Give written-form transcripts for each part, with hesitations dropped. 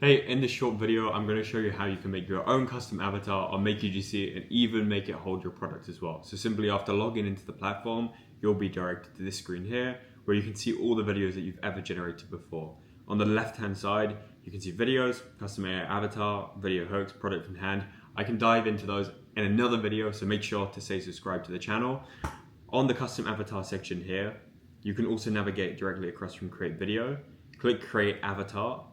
Hey, in this short video, I'm going to show you how you can make your own custom avatar on MakeUGC and even make it hold your product as well. So simply after logging into the platform, you'll be directed to this screen here where you can see all the videos that you've ever generated before. On the left-hand side, you can see videos, custom AI avatar, video hooks, product in hand. I can dive into those in another video, so make sure to stay subscribed to the channel. On the custom avatar section here, you can also navigate directly across from create video, click create avatar,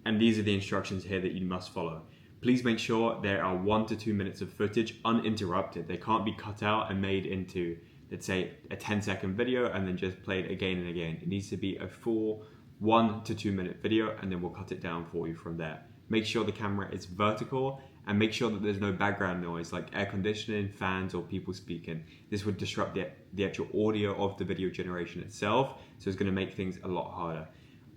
and these are the instructions here that you must follow. Please make sure there are 1 to 2 minutes of footage uninterrupted. They can't be cut out and made into, let's say, a 10-second video and then just played again and again. It needs to be a full 1 to 2 minute video, and then we'll cut it down for you from there. Make sure the camera is vertical and make sure that there's no background noise like air conditioning, fans, or people speaking. This would disrupt the actual audio of the video generation itself, so it's going to make things a lot harder.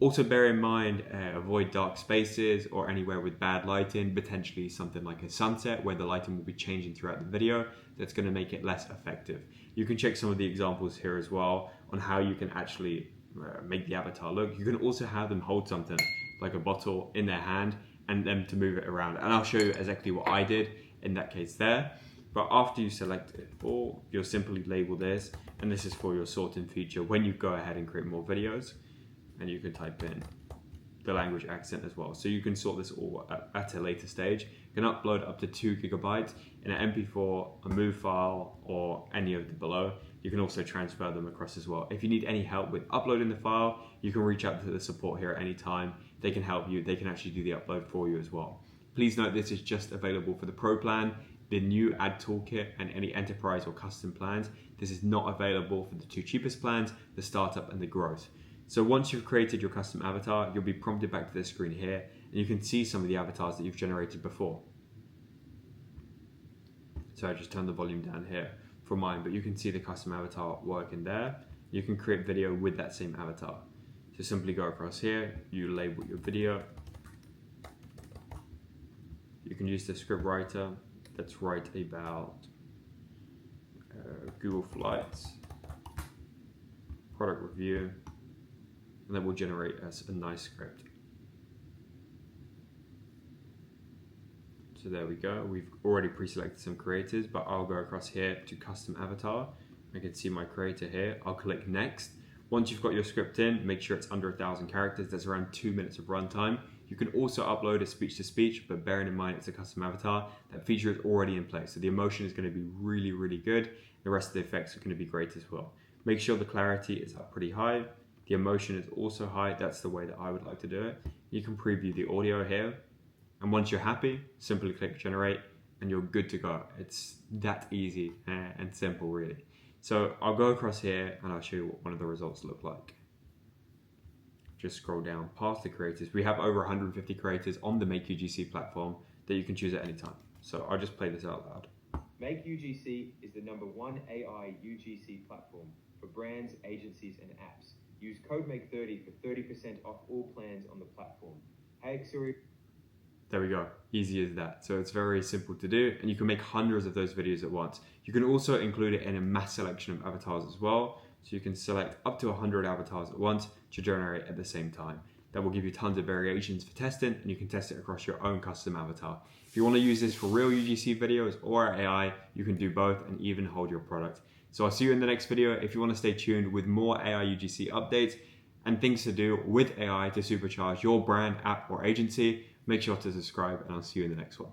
Also bear in mind, avoid dark spaces or anywhere with bad lighting, potentially something like a sunset where the lighting will be changing throughout the video. That's going to make it less effective. You can check some of the examples here as well on how you can actually make the avatar look. You can also have them hold something like a bottle in their hand and them to move it around. And I'll show you exactly what I did in that case there. But after you select it all, you'll simply label this, and this is for your sorting feature when you go ahead and create more videos. And you can type in the language accent as well. So you can sort this all at a later stage. You can upload up to 2 gigabytes in an MP4, a MOV file, or any of the below. You can also transfer them across as well. If you need any help with uploading the file, you can reach out to the support here at any time. They can help you. They can actually do the upload for you as well. Please note this is just available for the Pro plan, the new ad toolkit, and any enterprise or custom plans. This is not available for the 2 cheapest plans, the startup and the growth. So once you've created your custom avatar, you'll be prompted back to this screen here, and you can see some of the avatars that you've generated before. So I just turn the volume down here for mine, but you can see the custom avatar working there. You can create video with that same avatar. So simply go across here, you label your video. You can use the script writer that's write about Google Flights, product review, and that will generate us a nice script. So there we go. We've already pre-selected some creators, but I'll go across here to custom avatar. I can see my creator here. I'll click next. Once you've got your script in, make sure it's under 1,000 characters. That's around 2 minutes of runtime. You can also upload a speech-to-speech, but bearing in mind it's a custom avatar, that feature is already in place. So the emotion is going to be really, really good. The rest of the effects are going to be great as well. Make sure the clarity is up pretty high. The emotion is also high. That's the way that I would like to do it. You can preview the audio here. And once you're happy, simply click generate and you're good to go. It's that easy and simple really. So I'll go across here and I'll show you what one of the results look like. Just scroll down past the creators. We have over 150 creators on the MakeUGC platform that you can choose at any time. So I'll just play this out loud. MakeUGC is the #1 AI UGC platform for brands, agencies, and apps. Use code MAKE30 for 30% off all plans on the platform. Hey, Siri. There we go, easy as that. So it's very simple to do, and you can make hundreds of those videos at once. You can also include it in a mass selection of avatars as well. So you can select up to 100 avatars at once to generate at the same time. That will give you tons of variations for testing, and you can test it across your own custom avatar. If you want to use this for real UGC videos or AI, you can do both and even hold your product. So I'll see you in the next video. If you want to stay tuned with more AI UGC updates and things to do with AI to supercharge your brand, app, or agency, make sure to subscribe, and I'll see you in the next one.